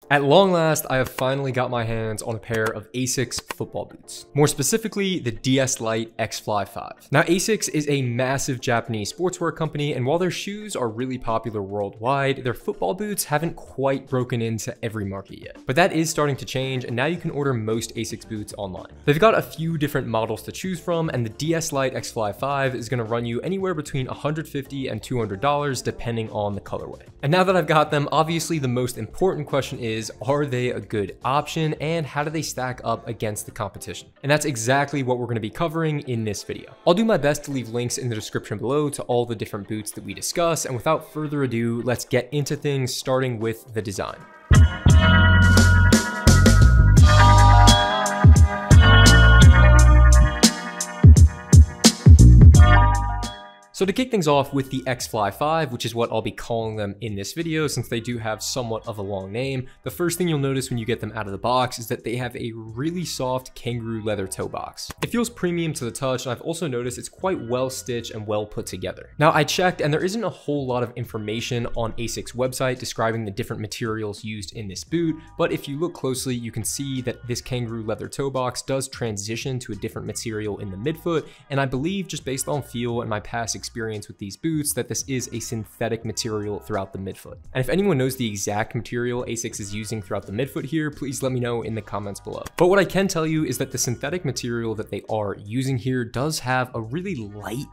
At long last, I have finally got my hands on a pair of Asics football boots. More specifically, the DS Lite X-Fly 5. Now, Asics is a massive Japanese sportswear company, and while their shoes are really popular worldwide, their football boots haven't quite broken into every market yet. But that is starting to change, and now you can order most Asics boots online. They've got a few different models to choose from, and the DS Lite X-Fly 5 is going to run you anywhere between $150 and $200 depending on the colorway. And now that I've got them, obviously the most important question is, are they a good option and how do they stack up against the competition? And that's exactly what we're going to be covering in this video. I'll do my best to leave links in the description below to all the different boots that we discuss, and without further ado, let's get into things, starting with the design. So to kick things off with the X-Fly 5, which is what I'll be calling them in this video since they do have somewhat of a long name, the first thing you'll notice when you get them out of the box is that they have a really soft kangaroo leather toe box. It feels premium to the touch, and I've also noticed it's quite well stitched and well put together. Now I checked and there isn't a whole lot of information on Asics' website describing the different materials used in this boot, but if you look closely you can see that this kangaroo leather toe box does transition to a different material in the midfoot, and I believe just based on feel and my past experience with these boots that this is a synthetic material throughout the midfoot. And if anyone knows the exact material Asics is using throughout the midfoot here, please let me know in the comments below. But what I can tell you is that the synthetic material that they are using here does have a really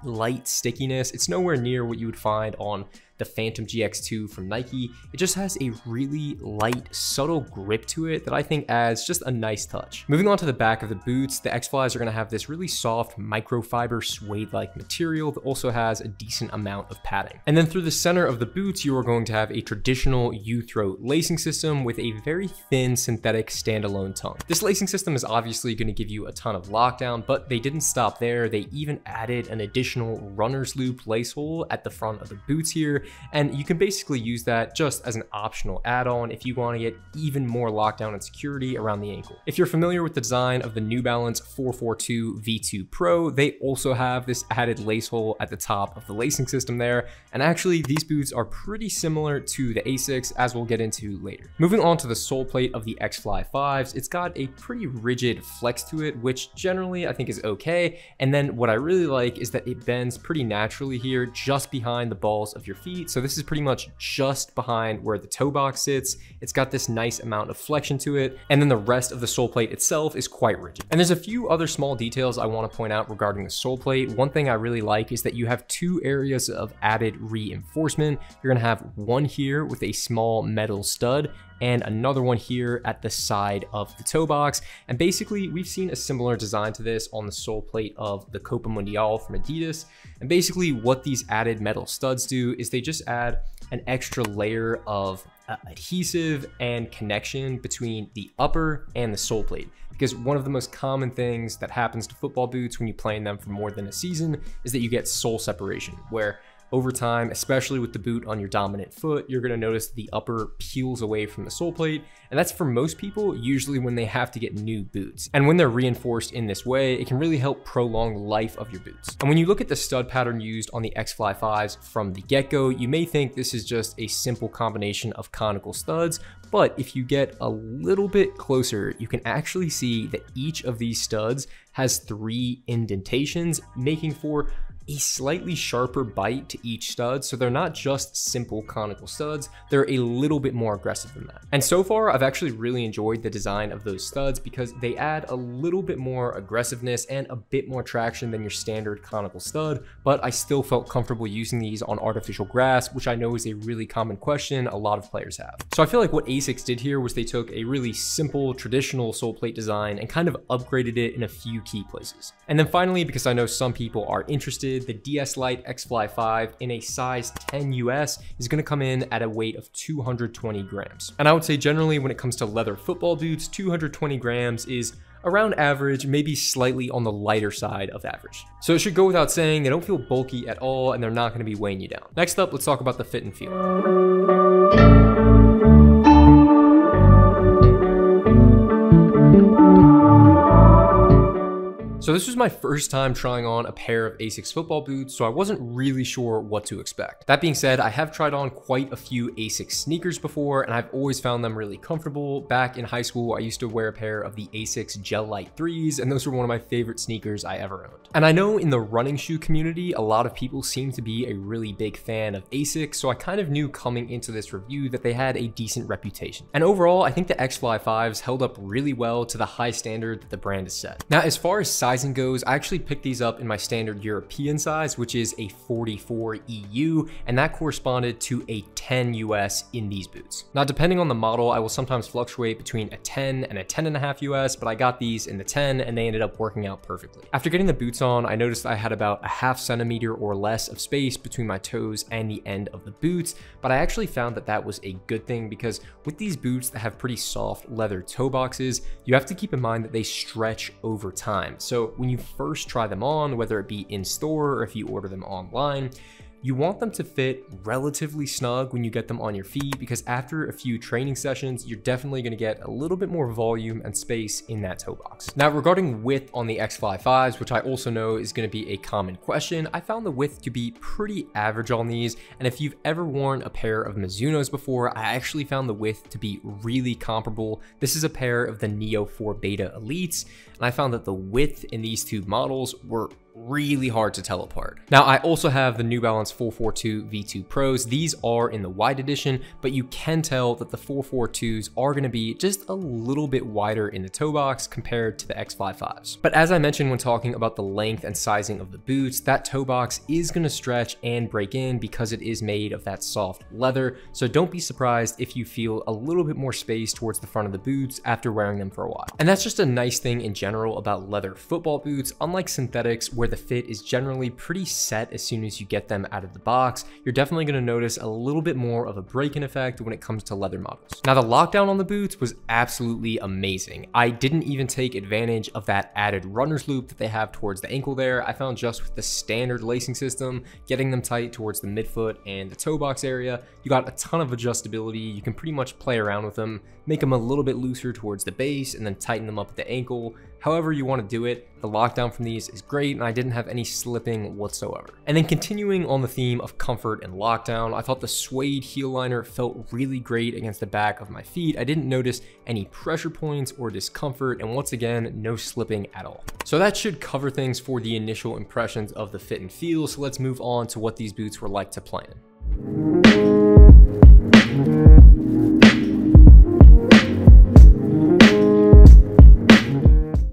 light stickiness. It's nowhere near what you would find on the Phantom GX2 from Nike. It just has a really light, subtle grip to it that I think adds just a nice touch. Moving on to the back of the boots, the X-Flies are going to have this really soft microfiber suede-like material that also has a decent amount of padding. And then through the center of the boots, you are going to have a traditional U-throat lacing system with a very thin synthetic standalone tongue. This lacing system is obviously going to give you a ton of lockdown, but they didn't stop there. They even added an additional runner's loop lace hole at the front of the boots here, and you can basically use that just as an optional add-on if you want to get even more lockdown and security around the ankle. If you're familiar with the design of the New Balance 442 V2 Pro, they also have this added lace hole at the top of the lacing system there, and actually these boots are pretty similar to the Asics, as we'll get into later. Moving on to the sole plate of the X-Fly 5s, it's got a pretty rigid flex to it, which generally I think is okay, and then what I really like is that it bends pretty naturally here just behind the balls of your feet. So this is pretty much just behind where the toe box sits. It's got this nice amount of flexion to it, and then the rest of the sole plate itself is quite rigid. And there's a few other small details I want to point out regarding the sole plate. One thing I really like is that you have two areas of added reinforcement. You're going to have one here with a small metal stud, and another one here at the side of the toe box. And basically we've seen a similar design to this on the sole plate of the Copa Mundial from Adidas. And basically what these added metal studs do is they just add an extra layer of adhesive and connection between the upper and the sole plate. Because one of the most common things that happens to football boots when you play in them for more than a season is that you get sole separation, where over time, especially with the boot on your dominant foot, you're going to notice the upper peels away from the sole plate, and that's for most people usually when they have to get new boots. And when they're reinforced in this way, it can really help prolong the life of your boots. And when you look at the stud pattern used on the X-Fly 5s from the get-go, you may think this is just a simple combination of conical studs, but if you get a little bit closer, you can actually see that each of these studs has 3 indentations, making for a slightly sharper bite to each stud. So they're not just simple conical studs, they're a little bit more aggressive than that. And so far I've actually really enjoyed the design of those studs because they add a little bit more aggressiveness and a bit more traction than your standard conical stud, but I still felt comfortable using these on artificial grass, which I know is a really common question a lot of players have. So I feel like what Asics did here was they took a really simple traditional sole plate design and kind of upgraded it in a few key places. And then finally, because I know some people are interested, the DS Lite X-Fly 5 in a size 10 US is going to come in at a weight of 220 grams. And I would say generally when it comes to leather football boots, 220 grams is around average, maybe slightly on the lighter side of average. So it should go without saying, they don't feel bulky at all and they're not going to be weighing you down. Next up, let's talk about the fit and feel. So this was my first time trying on a pair of Asics football boots, so I wasn't really sure what to expect. That being said, I have tried on quite a few Asics sneakers before, and I've always found them really comfortable. Back in high school, I used to wear a pair of the Asics Gel Light 3s, and those were one of my favorite sneakers I ever owned. And I know in the running shoe community, a lot of people seem to be a really big fan of Asics, so I kind of knew coming into this review that they had a decent reputation. And overall, I think the X-Fly 5s held up really well to the high standard that the brand has set. Now, as far as sizing goes, I actually picked these up in my standard European size, which is a 44 EU, and that corresponded to a 10 US in these boots. Now, depending on the model, I will sometimes fluctuate between a 10 and a 10.5 US, but I got these in the 10 and they ended up working out perfectly. After getting the boots on, I noticed I had about a half centimeter or less of space between my toes and the end of the boots, but I actually found that that was a good thing because with these boots that have pretty soft leather toe boxes, you have to keep in mind that they stretch over time. So when you first try them on, whether it be in store or if you order them online, you want them to fit relatively snug when you get them on your feet, because after a few training sessions, you're definitely going to get a little bit more volume and space in that toe box. Now, regarding width on the X-Fly 5s, which I also know is going to be a common question, I found the width to be pretty average on these. And if you've ever worn a pair of Mizunos before, I actually found the width to be really comparable. This is a pair of the Neo 4 Beta Elites, and I found that the width in these two models were really hard to tell apart. Now, I also have the New Balance 442 V2 Pros. These are in the wide edition, but you can tell that the 442s are going to be just a little bit wider in the toe box compared to the X-Fly 5s. But as I mentioned when talking about the length and sizing of the boots, that toe box is going to stretch and break in because it is made of that soft leather. So don't be surprised if you feel a little bit more space towards the front of the boots after wearing them for a while. And that's just a nice thing in general about leather football boots. Unlike synthetics, where the fit is generally pretty set as soon as you get them out of the box, you're definitely going to notice a little bit more of a break-in effect when it comes to leather models. Now, the lockdown on the boots was absolutely amazing. I didn't even take advantage of that added runner's loop that they have towards the ankle there. I found just with the standard lacing system, getting them tight towards the midfoot and the toe box area, you got a ton of adjustability. You can pretty much play around with them, make them a little bit looser towards the base, and then tighten them up at the ankle. However you want to do it, the lockdown from these is great, and I didn't have any slipping whatsoever. And then continuing on the theme of comfort and lockdown, I thought the suede heel liner felt really great against the back of my feet. I didn't notice any pressure points or discomfort, and once again, no slipping at all. So that should cover things for the initial impressions of the fit and feel, so let's move on to what these boots were like to play in.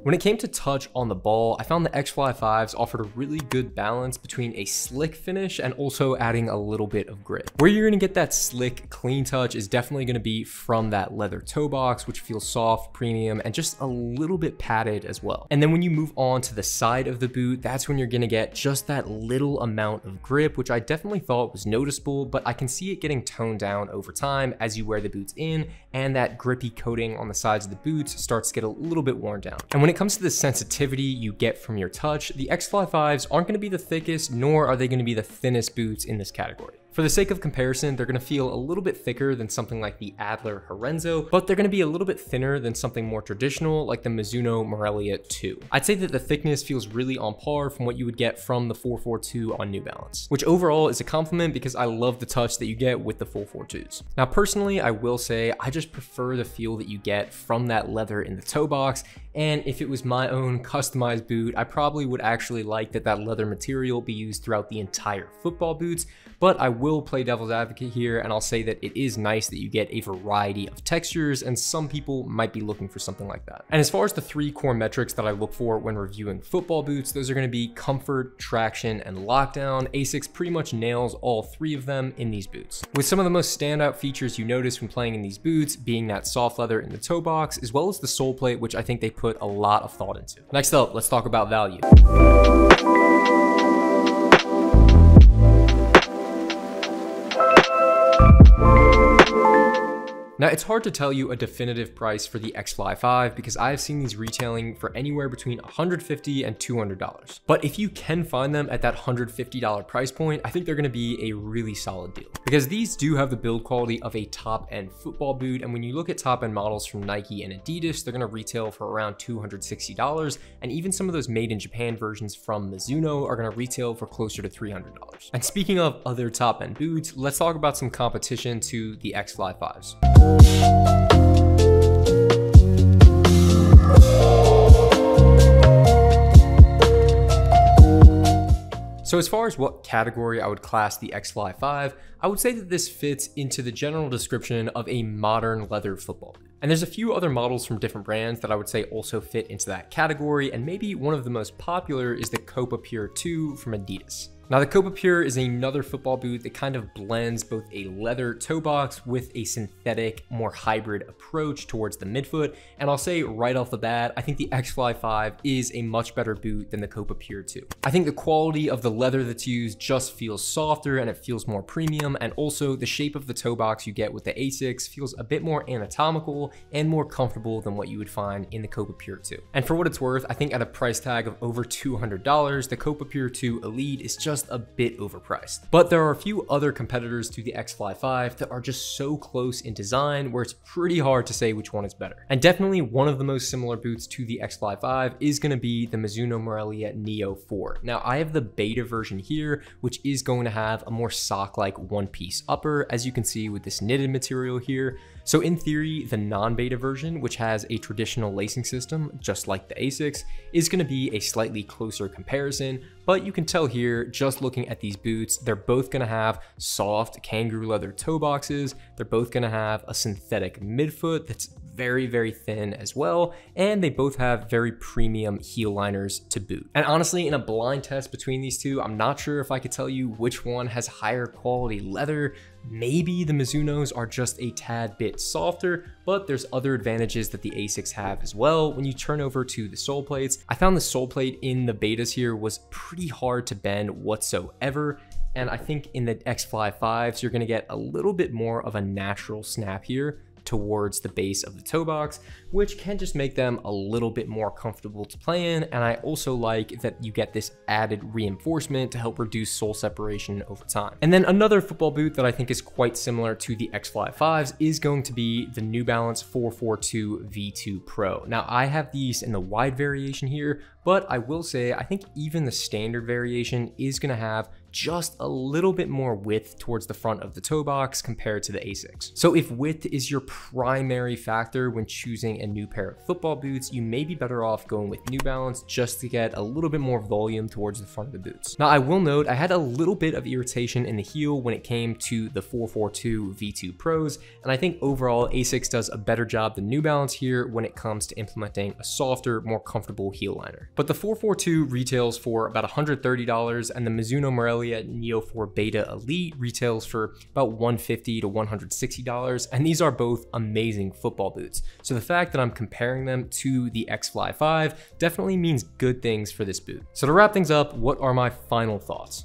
When it came to touch on the ball, I found the X-Fly 5s offered a really good balance between a slick finish and also adding a little bit of grip. Where you're going to get that slick, clean touch is definitely going to be from that leather toe box, which feels soft, premium, and just a little bit padded as well. And then when you move on to the side of the boot, that's when you're going to get just that little amount of grip, which I definitely thought was noticeable, but I can see it getting toned down over time as you wear the boots in, and that grippy coating on the sides of the boots starts to get a little bit worn down. And when it comes to the sensitivity you get from your touch, the X-Fly 5s aren't going to be the thickest, nor are they going to be the thinnest boots in this category. For the sake of comparison, they're going to feel a little bit thicker than something like the Adler Horenzo, but they're going to be a little bit thinner than something more traditional like the Mizuno Morelia 2. I'd say that the thickness feels really on par from what you would get from the 442 on New Balance, which overall is a compliment because I love the touch that you get with the 442s. Now, personally, I will say I just prefer the feel that you get from that leather in the toe box, and if it was my own customized boot, I probably would actually like that leather material be used throughout the entire football boots, but I will play devil's advocate here, and I'll say that it is nice that you get a variety of textures, and some people might be looking for something like that. And as far as the three core metrics that I look for when reviewing football boots, those are going to be comfort, traction, and lockdown. Asics pretty much nails all three of them in these boots, with some of the most standout features you notice when playing in these boots being that soft leather in the toe box, as well as the sole plate, which I think they put a lot of thought into. Next up, let's talk about value. Now, it's hard to tell you a definitive price for the X-Fly 5 because I've seen these retailing for anywhere between $150 and $200. But if you can find them at that $150 price point, I think they're gonna be a really solid deal. Because these do have the build quality of a top-end football boot, and when you look at top-end models from Nike and Adidas, they're gonna retail for around $260, and even some of those made in Japan versions from Mizuno are gonna retail for closer to $300. And speaking of other top-end boots, let's talk about some competition to the X-Fly 5s. So as far as what category I would class the X-Fly 5, I would say that this fits into the general description of a modern leather football boot. And there's a few other models from different brands that I would say also fit into that category, and maybe one of the most popular is the Copa Pure 2 from Adidas. Now, the Copa Pure is another football boot that kind of blends both a leather toe box with a synthetic, more hybrid approach towards the midfoot. And I'll say right off the bat, I think the X-Fly 5 is a much better boot than the Copa Pure 2. I think the quality of the leather that's used just feels softer and it feels more premium. And also the shape of the toe box you get with the Asics feels a bit more anatomical and more comfortable than what you would find in the Copa Pure 2. And for what it's worth, I think at a price tag of over $200, the Copa Pure 2 Elite is just a bit overpriced. But there are a few other competitors to the X-Fly 5 that are just so close in design where it's pretty hard to say which one is better. And definitely one of the most similar boots to the X-Fly 5 is going to be the Mizuno Morelia Neo 4. Now, I have the beta version here, which is going to have a more sock-like one-piece upper, as you can see with this knitted material here. So in theory, the non-beta version, which has a traditional lacing system, just like the Asics, is going to be a slightly closer comparison, but you can tell here, just looking at these boots, they're both going to have soft kangaroo leather toe boxes, they're both going to have a synthetic midfoot that's very, very thin as well, and they both have very premium heel liners to boot. And honestly, in a blind test between these two, I'm not sure if I could tell you which one has higher quality leather. Maybe the Mizunos are just a tad bit softer, but there's other advantages that the Asics have as well. When you turn over to the sole plates, I found the sole plate in the betas here was pretty hard to bend whatsoever. And I think in the X-Fly 5s, you're gonna get a little bit more of a natural snap here towards the base of the toe box, which can just make them a little bit more comfortable to play in. And I also like that you get this added reinforcement to help reduce sole separation over time. And then another football boot that I think is quite similar to the X-Fly 5s is going to be the New Balance 442 V2 Pro. Now, I have these in the wide variation here, but I will say I think even the standard variation is going to have just a little bit more width towards the front of the toe box compared to the Asics. So if width is your primary factor when choosing a new pair of football boots, you may be better off going with New Balance just to get a little bit more volume towards the front of the boots. Now, I will note I had a little bit of irritation in the heel when it came to the 442 V2 Pros, and I think overall Asics does a better job than New Balance here when it comes to implementing a softer, more comfortable heel liner. But the 442 retails for about $130, and the Mizuno Morelia Neo 4 Beta Elite retails for about $150 to $160, and these are both amazing football boots. So the fact that I'm comparing them to the X-Fly 5 definitely means good things for this boot. So to wrap things up, what are my final thoughts?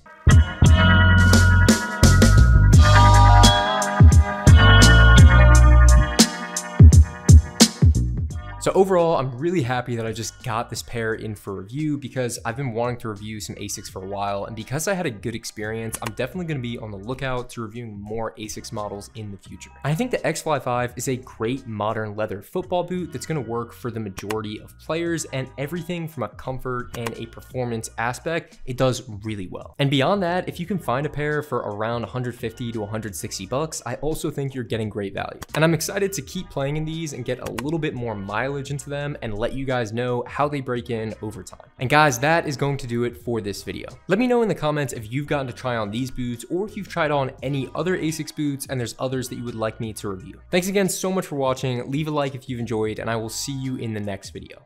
So overall, I'm really happy that I just got this pair in for review because I've been wanting to review some Asics for a while, and because I had a good experience, I'm definitely going to be on the lookout to reviewing more Asics models in the future. I think the X-Fly 5 is a great modern leather football boot that's going to work for the majority of players, and everything from a comfort and a performance aspect, it does really well. And beyond that, if you can find a pair for around $150 to $160, I also think you're getting great value. And I'm excited to keep playing in these and get a little bit more mileage into them and let you guys know how they break in over time. And guys, that is going to do it for this video. Let me know in the comments if you've gotten to try on these boots or if you've tried on any other Asics boots and there's others that you would like me to review. Thanks again so much for watching. Leave a like if you've enjoyed, and I will see you in the next video.